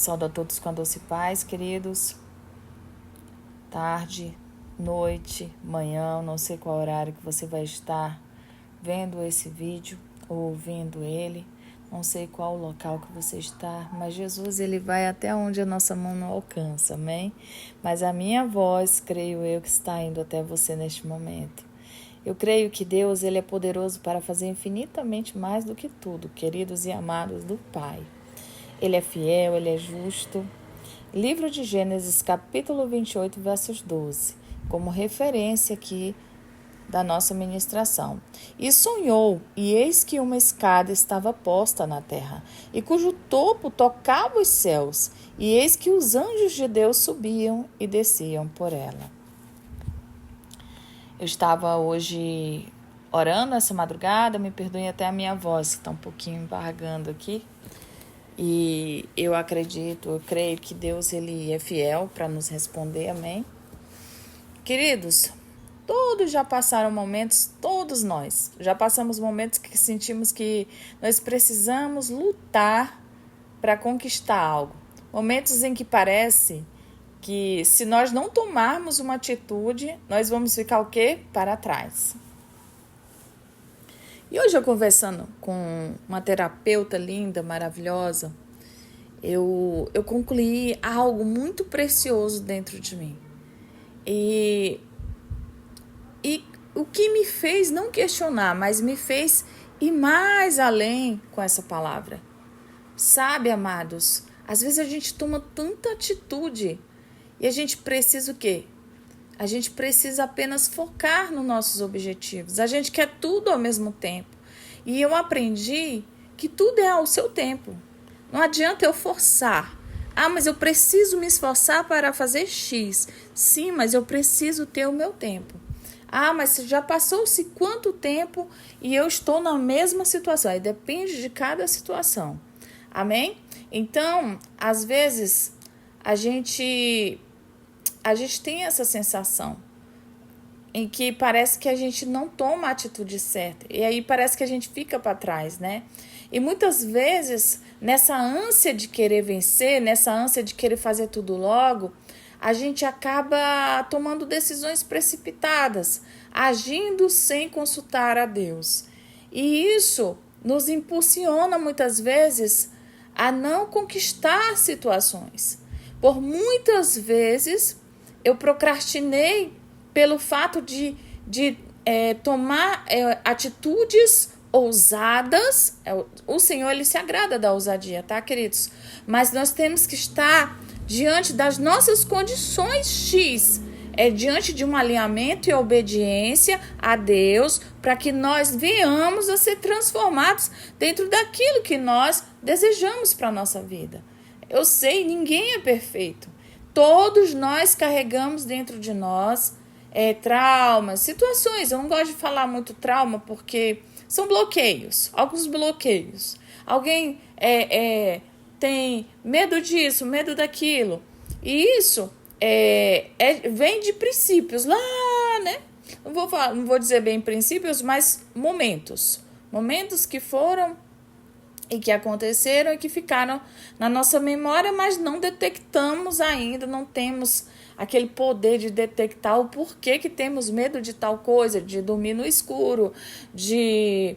Saúdo a todos com a doce paz, queridos. Tarde, noite, manhã, não sei qual horário que você vai estar vendo esse vídeo ou ouvindo ele. Não sei qual o local que você está, mas Jesus, ele vai até onde a nossa mão não alcança, amém? Mas a minha voz, creio eu, que está indo até você neste momento. Eu creio que Deus, ele é poderoso para fazer infinitamente mais do que tudo, queridos e amados do Pai. Ele é fiel, ele é justo. Livro de Gênesis, capítulo 28, versos 12, como referência aqui da nossa ministração. E sonhou, e eis que uma escada estava posta na terra, e cujo topo tocava os céus, e eis que os anjos de Deus subiam e desciam por ela. Eu estava hoje orando essa madrugada, me perdoem até a minha voz, que está um pouquinho embargando aqui. E eu creio que Deus, ele é fiel para nos responder, amém? Queridos, todos já passaram momentos, todos nós, já passamos momentos que sentimos que nós precisamos lutar para conquistar algo. Momentos em que parece que se nós não tomarmos uma atitude, nós vamos ficar o quê? Para trás. E hoje eu conversando com uma terapeuta linda, maravilhosa, eu concluí algo muito precioso dentro de mim. E o que me fez não questionar, mas me fez ir mais além com essa palavra. Sabe, amados, às vezes a gente toma tanta atitude e a gente precisa o quê? A gente precisa apenas focar nos nossos objetivos. A gente quer tudo ao mesmo tempo. E eu aprendi que tudo é ao seu tempo. Não adianta eu forçar. Ah, mas eu preciso me esforçar para fazer X. Sim, mas eu preciso ter o meu tempo. Ah, mas já passou-se quanto tempo e eu estou na mesma situação? Aí depende de cada situação. Amém? Então, às vezes, a gente tem essa sensação em que parece que a gente não toma a atitude certa. E aí parece que a gente fica para trás, né? E muitas vezes, nessa ânsia de querer vencer, nessa ânsia de querer fazer tudo logo, a gente acaba tomando decisões precipitadas, agindo sem consultar a Deus. E isso nos impulsiona muitas vezes a não conquistar situações. Por muitas vezes eu procrastinei pelo fato de tomar atitudes ousadas. O Senhor, ele se agrada da ousadia, tá, queridos? Mas nós temos que estar diante das nossas condições X, diante de um alinhamento e obediência a Deus, para que nós venhamos a ser transformados dentro daquilo que nós desejamos para a nossa vida. Eu sei, ninguém é perfeito. Todos nós carregamos dentro de nós traumas, situações. Eu não gosto de falar muito trauma porque são bloqueios, alguns bloqueios. Alguém tem medo disso, medo daquilo. E isso vem de princípios lá, né? Não vou dizer bem princípios, mas momentos. Momentos que foram e que aconteceram e que ficaram na nossa memória, mas não detectamos ainda, não temos aquele poder de detectar o porquê que temos medo de tal coisa, de dormir no escuro, de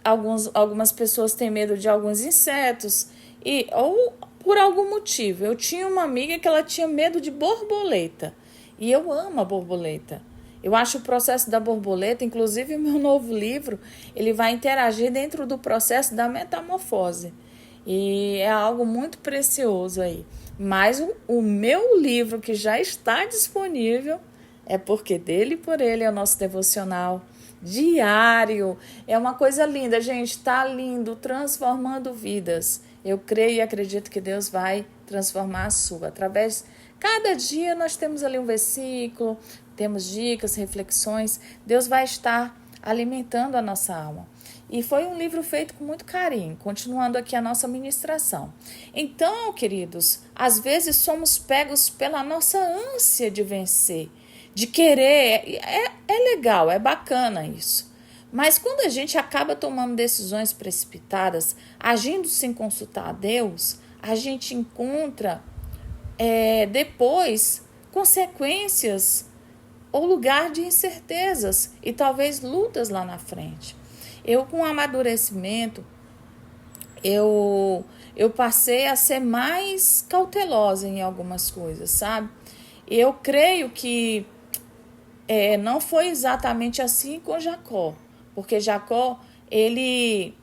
algumas pessoas têm medo de alguns insetos, ou por algum motivo. Eu tinha uma amiga que ela tinha medo de borboleta, e eu amo a borboleta. Eu acho o processo da borboleta, inclusive o meu novo livro, ele vai interagir dentro do processo da metamorfose. E é algo muito precioso aí. Mas o meu livro, que já está disponível, é porque dele e por ele é o nosso devocional diário. É uma coisa linda, gente. Tá lindo, transformando vidas. Eu creio e acredito que Deus vai transformar a sua. Cada dia nós temos ali um versículo, temos dicas, reflexões. Deus vai estar alimentando a nossa alma. E foi um livro feito com muito carinho, continuando aqui a nossa ministração. Então, queridos, às vezes somos pegos pela nossa ânsia de vencer, de querer. É legal, é bacana isso. Mas quando a gente acaba tomando decisões precipitadas, agindo sem consultar a Deus, a gente encontra depois consequências ou lugar de incertezas e talvez lutas lá na frente. Eu, com o amadurecimento, eu passei a ser mais cautelosa em algumas coisas, sabe? Eu creio que não foi exatamente assim com Jacó, porque Jacó, ele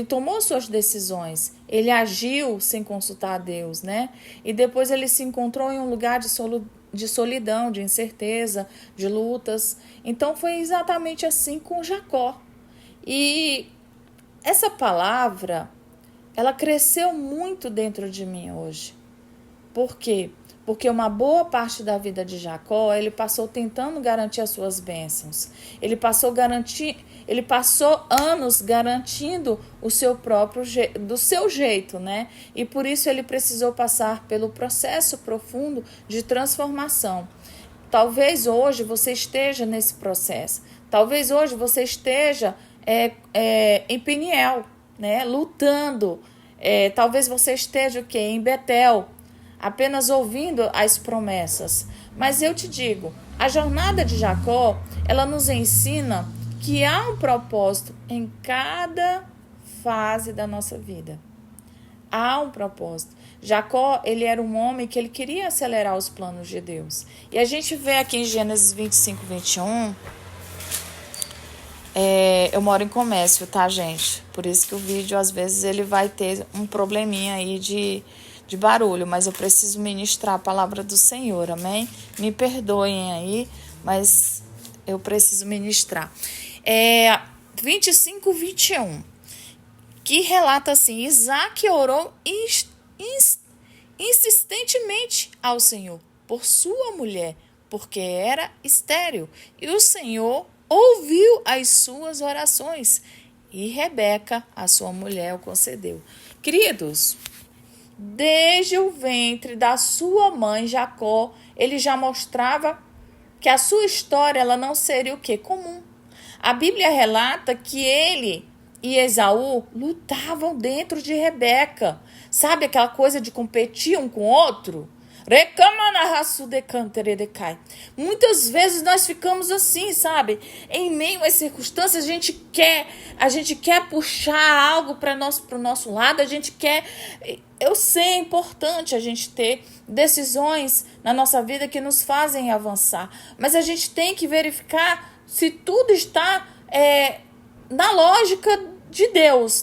tomou suas decisões, ele agiu sem consultar a Deus, né? E depois ele se encontrou em um lugar de solidão, de incerteza, de lutas. Então foi exatamente assim com Jacó. E essa palavra, ela cresceu muito dentro de mim hoje. Por quê? Porque uma boa parte da vida de Jacó, ele passou tentando garantir as suas bênçãos. Ele passou anos garantindo o seu próprio do seu jeito, né? E por isso ele precisou passar pelo processo profundo de transformação. Talvez hoje você esteja nesse processo. Talvez hoje você esteja em Peniel, né? Lutando. Talvez você esteja o quê? Em Betel, apenas ouvindo as promessas. Mas eu te digo, a jornada de Jacó, ela nos ensina que há um propósito em cada fase da nossa vida. Há um propósito. Jacó, ele era um homem que ele queria acelerar os planos de Deus. E a gente vê aqui em Gênesis 25, 21... eu moro em comércio, tá, gente? Por isso que o vídeo, às vezes, ele vai ter um probleminha aí de barulho, mas eu preciso ministrar a palavra do Senhor, amém? Me perdoem aí, mas eu preciso ministrar. 25, 21, que relata assim: Isaac orou insistentemente ao Senhor por sua mulher, porque era estéril, e o Senhor ouviu as suas orações, e Rebeca, a sua mulher, o concedeu. Queridos, desde o ventre da sua mãe Jacó, ele já mostrava que a sua história ela não seria o quê? Comum. A Bíblia relata que ele e Esaú lutavam dentro de Rebeca. Sabe aquela coisa de competir um com o outro? Muitas vezes nós ficamos assim, sabe? Em meio às circunstâncias, a gente quer puxar algo para o nosso lado, a gente quer. Eu sei, é importante a gente ter decisões na nossa vida que nos fazem avançar, mas a gente tem que verificar se tudo está na lógica de Deus,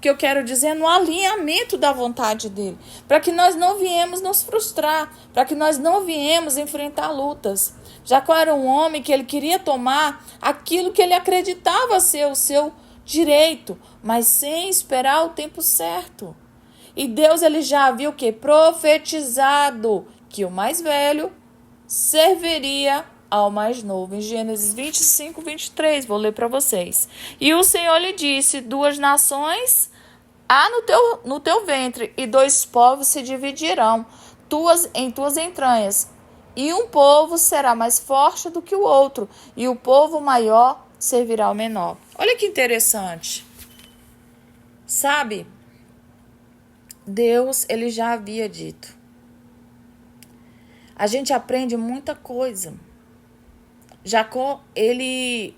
que eu quero dizer, no alinhamento da vontade dele, para que nós não viemos nos frustrar, para que nós não viemos enfrentar lutas. Jacó era um homem que ele queria tomar aquilo que ele acreditava ser o seu direito, mas sem esperar o tempo certo. E Deus, ele já havia o quê? Profetizado que o mais velho serviria ao mais novo. Em Gênesis 25, 23, vou ler para vocês. E o Senhor lhe disse: 2 nações há no teu ventre, e 2 povos se dividirão em tuas entranhas. E um povo será mais forte do que o outro, e o povo maior servirá ao menor. Olha que interessante. Sabe, Deus, ele já havia dito. A gente aprende muita coisa. Jacó, ele,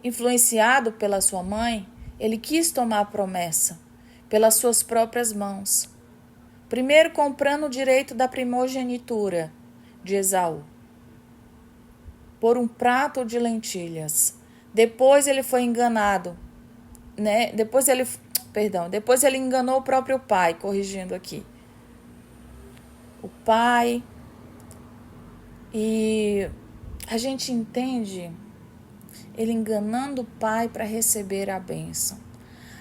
influenciado pela sua mãe, ele quis tomar a promessa pelas suas próprias mãos. Primeiro comprando o direito da primogenitura de Esaú por um prato de lentilhas. Depois ele foi enganado, né? Depois ele enganou o próprio pai, corrigindo aqui. O pai. E a gente entende ele enganando o pai para receber a bênção.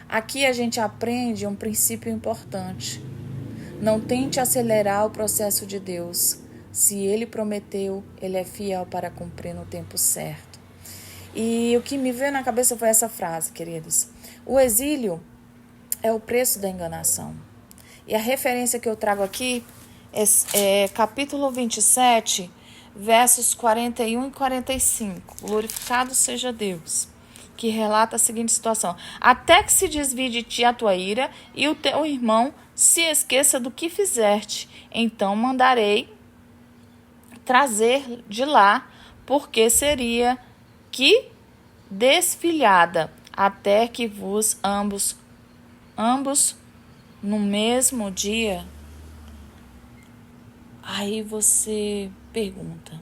Aqui a gente aprende um princípio importante. Não tente acelerar o processo de Deus. Se ele prometeu, ele é fiel para cumprir no tempo certo. E o que me veio na cabeça foi essa frase, queridos. O exílio é o preço da enganação. E a referência que eu trago aqui é capítulo 27, versos 41 e 45. Glorificado seja Deus. que relata a seguinte situação: até que se desvie de ti a tua ira e o teu irmão se esqueça do que fizeste, então mandarei trazer de lá, porque seria que desfilhada, até que vos ambos no mesmo dia. Aí você pergunta,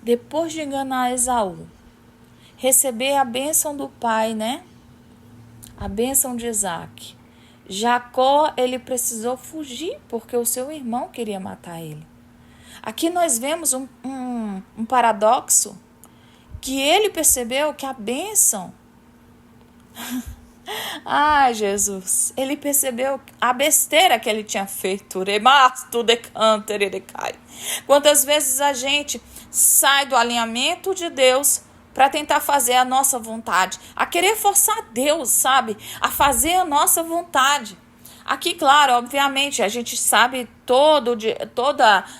depois de enganar Esaú, receber a bênção do pai, né? A bênção de Isaac. Jacó, ele precisou fugir porque o seu irmão queria matar ele. Aqui nós vemos um paradoxo, que ele percebeu que a bênção... Ai, Jesus, ele percebeu a besteira que ele tinha feito. Quantas vezes a gente sai do alinhamento de Deus para tentar fazer a nossa vontade, a querer forçar Deus, sabe, a fazer a nossa vontade. Aqui, claro, obviamente, a gente sabe toda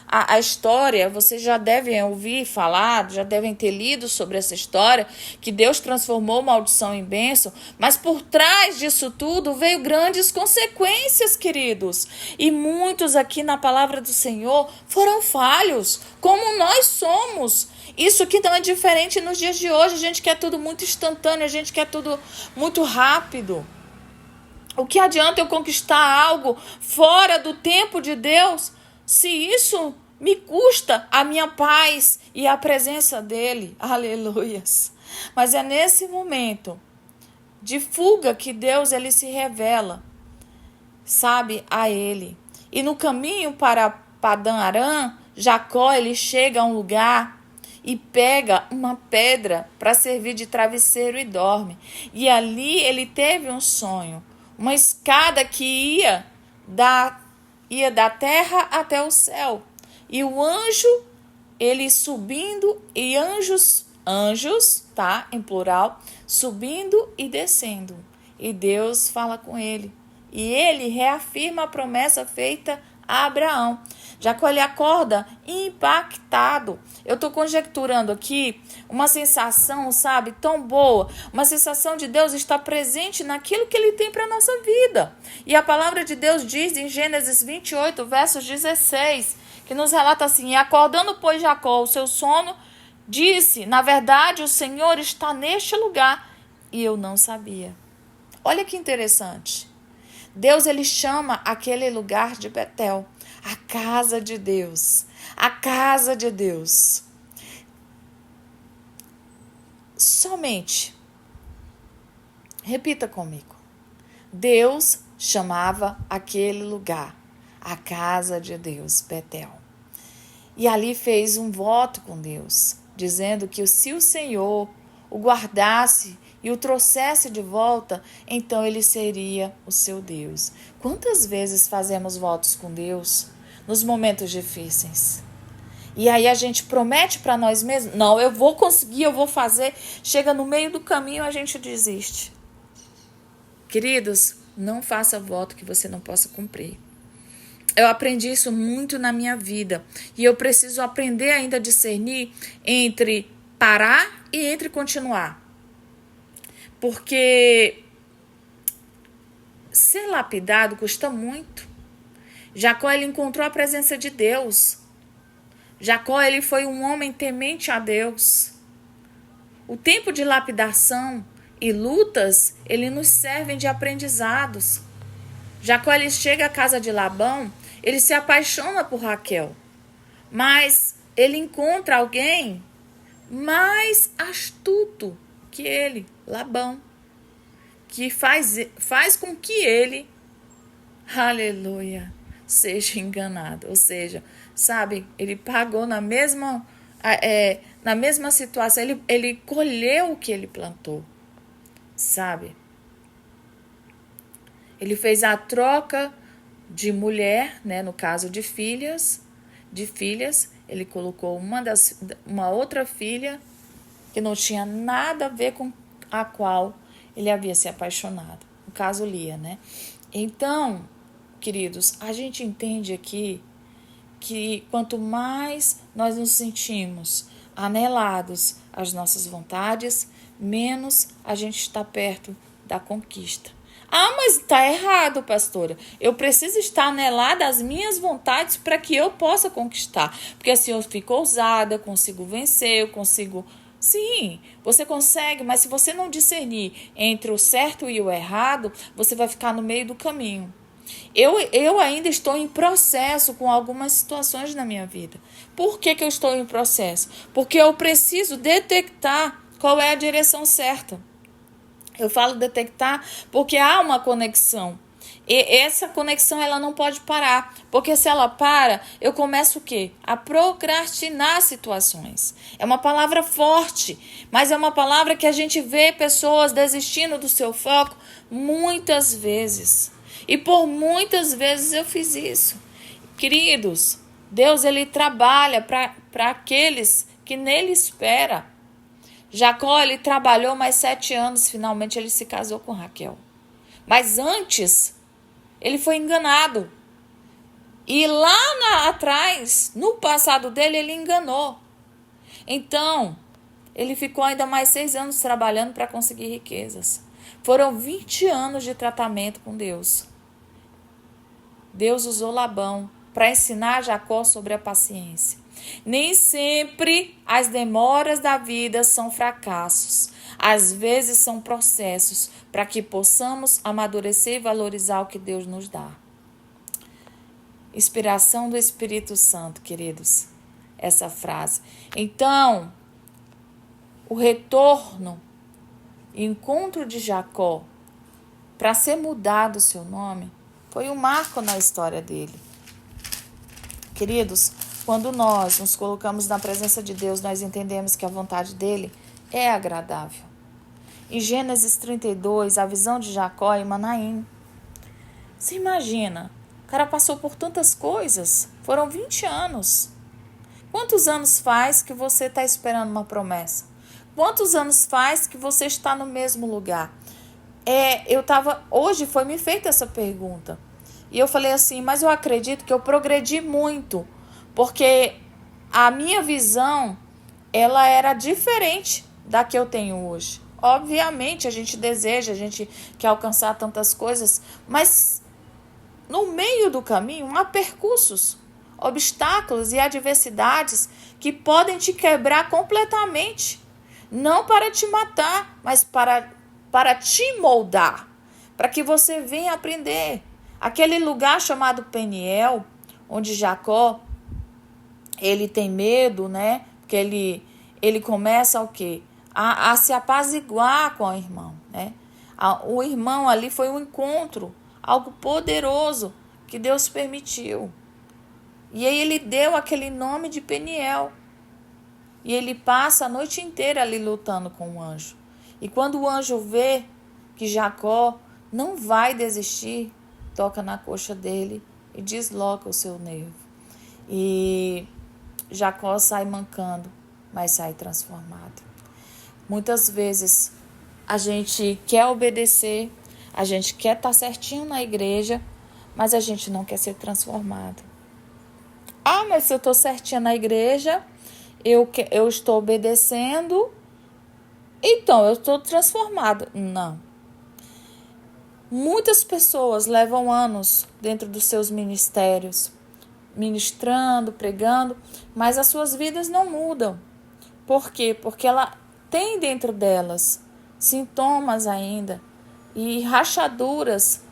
a história, vocês já devem ouvir falar, já devem ter lido sobre essa história, que Deus transformou maldição em bênção, mas por trás disso tudo veio grandes consequências, queridos. E muitos aqui na palavra do Senhor foram falhos, como nós somos. Isso que não é diferente nos dias de hoje, a gente quer tudo muito instantâneo, a gente quer tudo muito rápido. O que adianta eu conquistar algo fora do tempo de Deus, se isso me custa a minha paz e a presença dele? Aleluias! Mas é nesse momento de fuga que Deus ele se revela, sabe, a ele. E no caminho para Padã Arã, Jacó ele chega a um lugar e pega uma pedra para servir de travesseiro e dorme. E ali ele teve um sonho. Uma escada que ia da terra até o céu. E o anjo, ele subindo, e anjos, tá, em plural, subindo e descendo. E Deus fala com ele. E ele reafirma a promessa feita a Abraão. Jacó ele acorda impactado. Eu estou conjecturando aqui uma sensação, sabe, tão boa. Uma sensação de Deus estar presente naquilo que ele tem para a nossa vida. E a palavra de Deus diz em Gênesis 28, versos 16, que nos relata assim: e acordando, pois, Jacó o seu sono, disse, na verdade, o Senhor está neste lugar. E eu não sabia. Olha que interessante. Deus ele chama aquele lugar de Betel, a casa de Deus, a casa de Deus. Somente, repita comigo, Deus chamava aquele lugar, a casa de Deus, Betel. E ali fez um voto com Deus, dizendo que se o Senhor o guardasse e o trouxesse de volta, então ele seria o seu Deus. Quantas vezes fazemos votos com Deus nos momentos difíceis? E aí a gente promete para nós mesmos, não, eu vou conseguir, eu vou fazer. Chega no meio do caminho, a gente desiste. Queridos, não faça voto que você não possa cumprir. Eu aprendi isso muito na minha vida. E eu preciso aprender ainda a discernir entre parar e entre continuar. Porque ser lapidado custa muito. Jacó ele encontrou a presença de Deus. Jacó ele foi um homem temente a Deus. O tempo de lapidação e lutas, ele nos servem de aprendizados. Jacó ele chega à casa de Labão, ele se apaixona por Raquel. Mas ele encontra alguém mais astuto que ele, Labão, que faz com que ele, aleluia, seja enganado. Ou seja, sabe, ele pagou na mesma situação, ele colheu o que ele plantou, sabe? Ele fez a troca de mulher, né, no caso de filhas, ele colocou uma outra filha que não tinha nada a ver com a qual ele havia se apaixonado. No caso, Lia, né? Então, queridos, a gente entende aqui que quanto mais nós nos sentimos anelados às nossas vontades, menos a gente está perto da conquista. Ah, mas está errado, pastora. Eu preciso estar anelada às minhas vontades para que eu possa conquistar. Porque assim eu fico ousada, eu consigo vencer, eu consigo... Sim, você consegue, mas se você não discernir entre o certo e o errado, você vai ficar no meio do caminho. Eu ainda estou em processo com algumas situações na minha vida. Por que eu estou em processo? Porque eu preciso detectar qual é a direção certa. Eu falo detectar porque há uma conexão. E essa conexão ela não pode parar. Porque se ela para, eu começo o quê? A procrastinar situações. É uma palavra forte, mas é uma palavra que a gente vê pessoas desistindo do seu foco muitas vezes. E por muitas vezes eu fiz isso. Queridos, Deus ele trabalha para aqueles que nele esperam. Jacó, ele trabalhou mais 7 anos, finalmente ele se casou com Raquel. Mas antes, ele foi enganado. E lá atrás, no passado dele, ele enganou. Então, ele ficou ainda mais 6 anos trabalhando para conseguir riquezas. Foram 20 anos de tratamento com Deus. Deus usou Labão para ensinar Jacó sobre a paciência. Nem sempre as demoras da vida são fracassos. Às vezes são processos para que possamos amadurecer e valorizar o que Deus nos dá. Inspiração do Espírito Santo, queridos. Essa frase. Então, o retorno, encontro de Jacó, para ser mudado o seu nome, foi um marco na história dele. Queridos, quando nós nos colocamos na presença de Deus, nós entendemos que a vontade dele é agradável. Em Gênesis 32, a visão de Jacó e Manaim. Você imagina, o cara passou por tantas coisas, foram 20 anos. Quantos anos faz que você está esperando uma promessa? Quantos anos faz que você está no mesmo lugar? Hoje foi me feita essa pergunta. E eu falei assim, mas eu acredito que eu progredi muito, porque a minha visão, ela era diferente da que eu tenho hoje. Obviamente, a gente deseja, a gente quer alcançar tantas coisas, mas no meio do caminho há percursos, obstáculos e adversidades que podem te quebrar completamente. Não para te matar, mas para te moldar, para que você venha aprender. Aquele lugar chamado Peniel, onde Jacó, ele tem medo, né? Porque ele começa o quê? A se apaziguar com o irmão, né? O irmão ali foi um encontro, algo poderoso que Deus permitiu. E aí ele deu aquele nome de Peniel. E ele passa a noite inteira ali lutando com o anjo. E quando o anjo vê que Jacó não vai desistir, toca na coxa dele e desloca o seu nervo. E Jacó sai mancando, mas sai transformado. Muitas vezes a gente quer obedecer, a gente quer estar certinho na igreja, mas a gente não quer ser transformado. Ah, mas se eu estou certinha na igreja, eu estou obedecendo, então eu estou transformado. Não. Muitas pessoas levam anos dentro dos seus ministérios, ministrando, pregando, mas as suas vidas não mudam. Por quê? Porque ela tem dentro delas sintomas ainda e rachaduras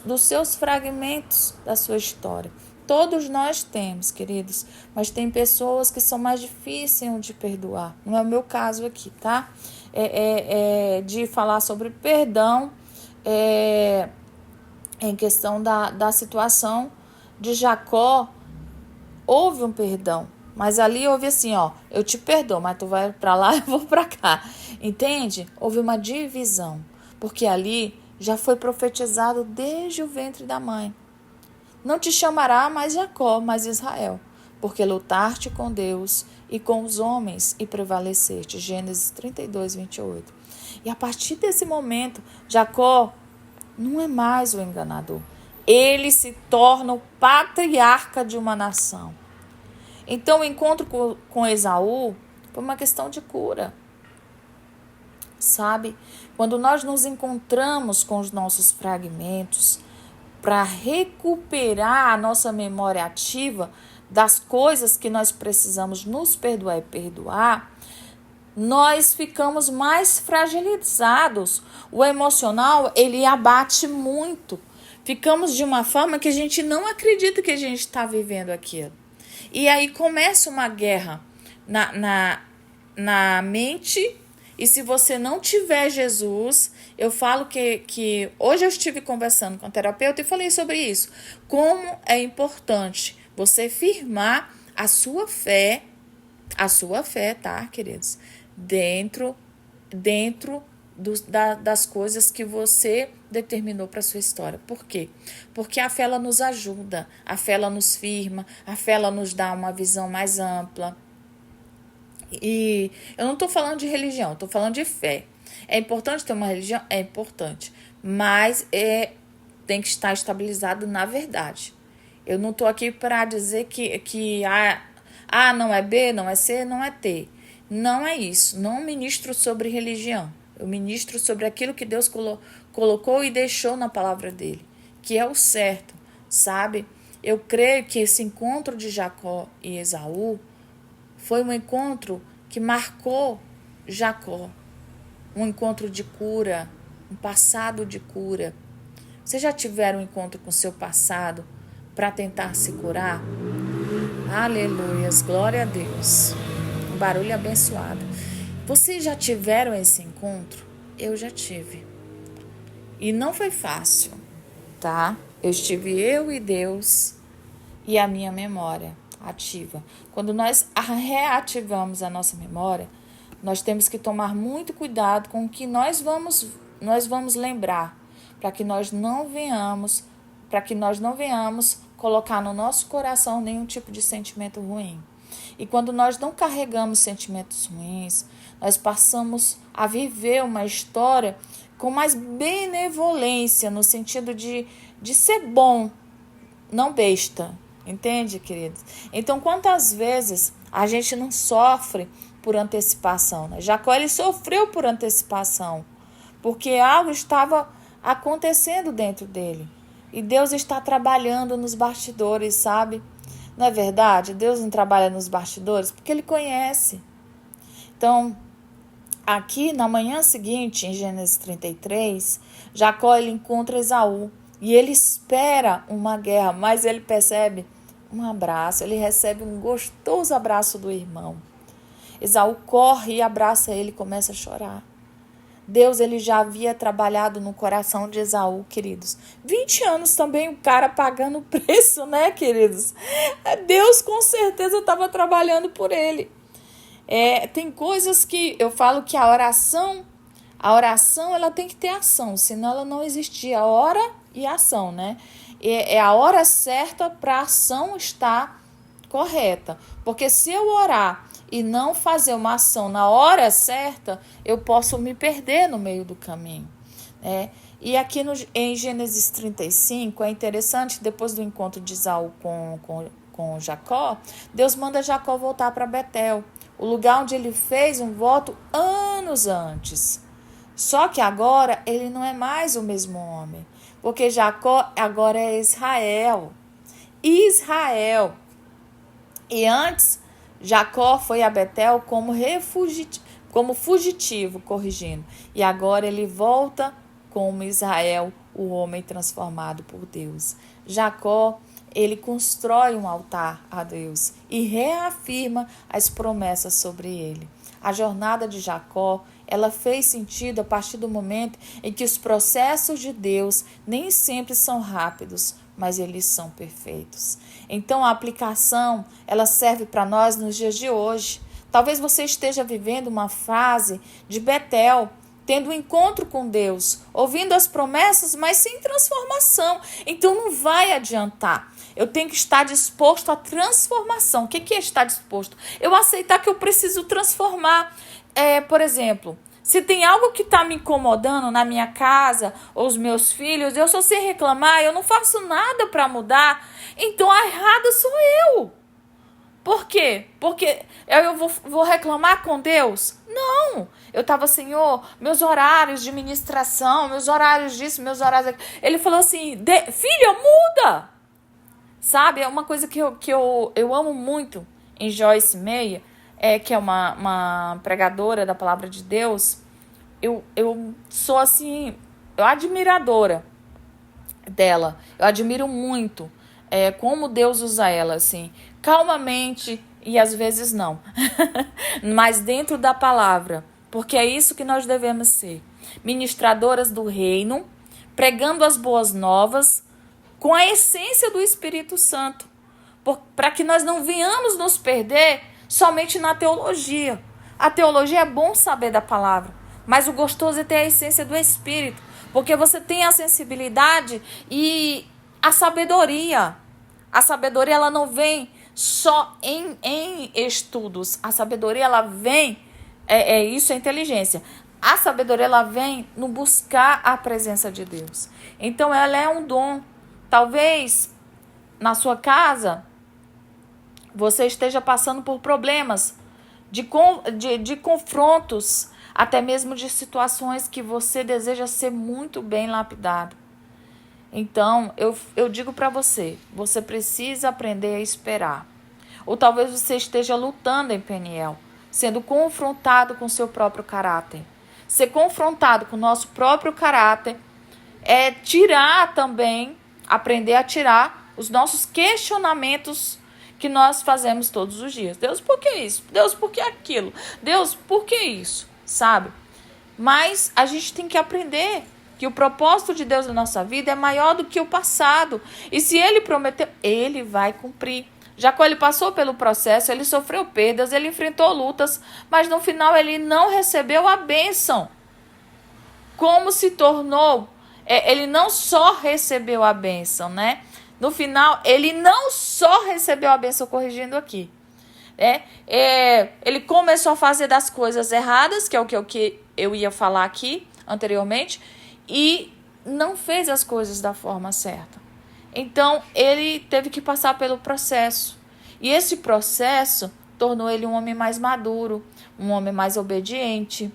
dos seus fragmentos da sua história. Todos nós temos, queridos, mas tem pessoas que são mais difíceis de perdoar. Não é o meu caso aqui, tá? De falar sobre perdão, em questão da situação de Jacó, houve um perdão. Mas ali houve assim, ó, eu te perdoo, mas tu vai para lá, eu vou para cá. Entende? Houve uma divisão, porque ali já foi profetizado desde o ventre da mãe. Não te chamará mais Jacó, mas Israel, porque lutaste com Deus e com os homens e prevaleceste. Gênesis 32, 28. E a partir desse momento, Jacó não é mais o enganador. Ele se torna o patriarca de uma nação. Então, o encontro com Esaú foi uma questão de cura. sabe? Quando nós nos encontramos com os nossos fragmentos para recuperar a nossa memória ativa das coisas que nós precisamos nos perdoar e perdoar, nós ficamos mais fragilizados. O emocional, ele abate muito. Ficamos de uma forma que a gente não acredita que a gente está vivendo aquilo. E aí começa uma guerra na mente. E se você não tiver Jesus, eu falo que hoje eu estive conversando com um terapeuta e falei sobre isso. Como é importante você firmar a sua fé, tá, queridos? Dentro das coisas que você determinou para a sua história. Por quê? Porque a fé ela nos ajuda, a fé ela nos firma, a fé ela nos dá uma visão mais ampla. E eu não estou falando de religião, estou falando de fé. É importante ter uma religião? É importante, mas tem que estar estabilizado na verdade. Eu não estou aqui para dizer que A não é B, não é C, não é T. Não é isso. Não ministro sobre religião. Eu ministro sobre aquilo que Deus colocou e deixou na palavra dele, que é o certo, sabe? Eu creio que esse encontro de Jacó e Esaú foi um encontro que marcou Jacó. Um encontro de cura, um passado de cura. Vocês já tiveram um encontro com o seu passado para tentar se curar? Aleluias, glória a Deus. Um barulho abençoado. Vocês já tiveram esse encontro? Eu já tive. E não foi fácil, tá? Eu e Deus e a minha memória ativa. Quando nós reativamos a nossa memória, nós temos que tomar muito cuidado com o que nós vamos lembrar, para que nós não venhamos colocar no nosso coração nenhum tipo de sentimento ruim. E quando nós não carregamos sentimentos ruins, nós passamos a viver uma história com mais benevolência, no sentido de ser bom, não besta. Entende, queridos? Então, quantas vezes a gente não sofre por antecipação, né? Jacó, ele sofreu por antecipação, porque algo estava acontecendo dentro dele. E Deus está trabalhando nos bastidores, sabe? Não é verdade? Deus não trabalha nos bastidores porque Ele conhece. Então, aqui na manhã seguinte, em Gênesis 33, Jacó ele encontra Esaú. E ele espera uma guerra, mas ele percebe um abraço. Ele recebe um gostoso abraço do irmão. Esaú corre e abraça ele e começa a chorar. Deus ele já havia trabalhado no coração de Esaú, queridos. 20 anos também o cara pagando o preço, né, queridos? Deus com certeza estava trabalhando por ele. Tem coisas que eu falo que a oração ela tem que ter ação, senão ela não existia. A hora e a ação, né? É a hora certa para a ação estar correta. Porque se eu orar e não fazer uma ação na hora certa, eu posso me perder no meio do caminho. E aqui em Gênesis 35, é interessante, depois do encontro de Esaú com Jacó, Deus manda Jacó voltar para Betel, o lugar onde ele fez um voto anos antes. Só que agora ele não é mais o mesmo homem, porque Jacó agora é Israel. E antes, Jacó foi a Betel como fugitivo, corrigindo. E agora ele volta como Israel, o homem transformado por Deus. Jacó, ele constrói um altar a Deus e reafirma as promessas sobre ele. A jornada de Jacó, ela fez sentido a partir do momento em que os processos de Deus nem sempre são rápidos, mas eles são perfeitos. Então, a aplicação, ela serve para nós nos dias de hoje. Talvez você esteja vivendo uma fase de Betel, tendo um encontro com Deus, ouvindo as promessas, mas sem transformação. Então, não vai adiantar. Eu tenho que estar disposto à transformação. O que é estar disposto? Eu aceitar que eu preciso transformar. Por exemplo, se tem algo que está me incomodando na minha casa, ou os meus filhos, eu só sei reclamar, eu não faço nada para mudar, então a errada sou eu. Por quê? Porque eu vou reclamar com Deus? Não! Eu estava, Senhor, meus horários de ministração, meus horários disso, meus horários... Ele falou assim, filha, muda! Sabe, é uma coisa que eu amo muito em Joyce Meyer, que é uma pregadora da palavra de Deus. Eu sou assim, eu admiradora dela. Eu admiro muito como Deus usa ela, assim, calmamente e às vezes não. Mas dentro da palavra, porque é isso que nós devemos ser. Ministradoras do reino, pregando as boas novas, com a essência do Espírito Santo, para que nós não venhamos nos perder somente na teologia. A teologia é bom saber da palavra, mas o gostoso é ter a essência do Espírito, porque você tem a sensibilidade e a sabedoria. A sabedoria, ela não vem só em estudos. A sabedoria, ela vem, isso é inteligência. A sabedoria, ela vem no buscar a presença de Deus. Então, ela é um dom. Talvez na sua casa você esteja passando por problemas de confrontos, até mesmo de situações que você deseja ser muito bem lapidado. Então, eu digo para você, você precisa aprender a esperar. Ou talvez você esteja lutando em Peniel, sendo confrontado com seu próprio caráter. Ser confrontado com o nosso próprio caráter é tirar também, aprender a tirar os nossos questionamentos que nós fazemos todos os dias. Deus, por que isso? Deus, por que aquilo? Deus, por que isso? Sabe? Mas a gente tem que aprender que o propósito de Deus na nossa vida é maior do que o passado. E se Ele prometeu, Ele vai cumprir. Jacó, ele passou pelo processo, ele sofreu perdas, ele enfrentou lutas, mas no final ele não recebeu a bênção. Como se tornou... ele não só recebeu a bênção, né? No final, ele não só recebeu a bênção, corrigindo aqui. Ele começou a fazer das coisas erradas, que é o que eu ia falar aqui anteriormente, e não fez as coisas da forma certa. Então, ele teve que passar pelo processo. E esse processo tornou ele um homem mais maduro, um homem mais obediente.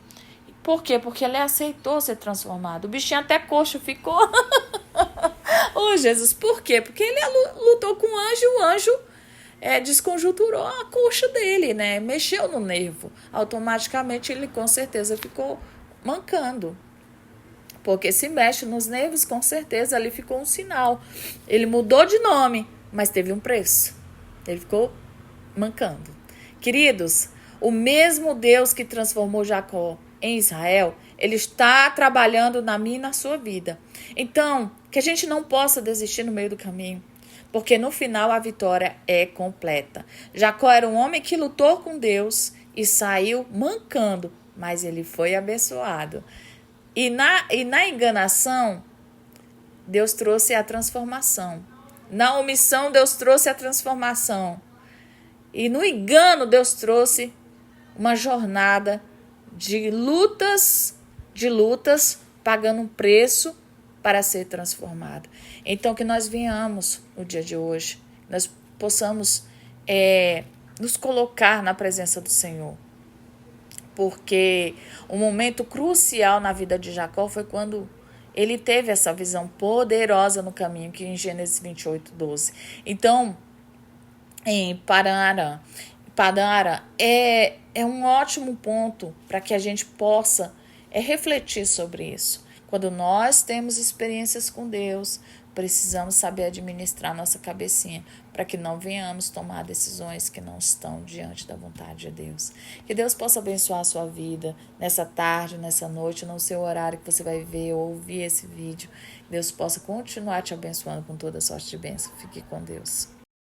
Por quê? Porque ele aceitou ser transformado. O bichinho até coxo ficou. Oh, Jesus, por quê? Porque ele lutou com o anjo desconjunturou a coxa dele, né? Mexeu no nervo. Automaticamente ele com certeza ficou mancando. Porque se mexe nos nervos, com certeza ali ficou um sinal. Ele mudou de nome, mas teve um preço. Ele ficou mancando. Queridos, o mesmo Deus que transformou Jacó em Israel, ele está trabalhando na minha e na sua vida. Então, que a gente não possa desistir no meio do caminho, porque no final a vitória é completa. Jacó era um homem que lutou com Deus e saiu mancando, mas ele foi abençoado. E na enganação, Deus trouxe a transformação. Na omissão, Deus trouxe a transformação. E no engano, Deus trouxe uma jornada de lutas, pagando um preço para ser transformado. Então, que nós venhamos no dia de hoje, nós possamos nos colocar na presença do Senhor. Porque um momento crucial na vida de Jacó foi quando ele teve essa visão poderosa no caminho, que em Gênesis 28:12. Então, em Padan Aram é um ótimo ponto para que a gente possa refletir sobre isso. Quando nós temos experiências com Deus, precisamos saber administrar nossa cabecinha para que não venhamos tomar decisões que não estão diante da vontade de Deus. Que Deus possa abençoar a sua vida nessa tarde, nessa noite, no seu horário que você vai ver ou ouvir esse vídeo. Deus possa continuar te abençoando com toda sorte de bênção. Fique com Deus.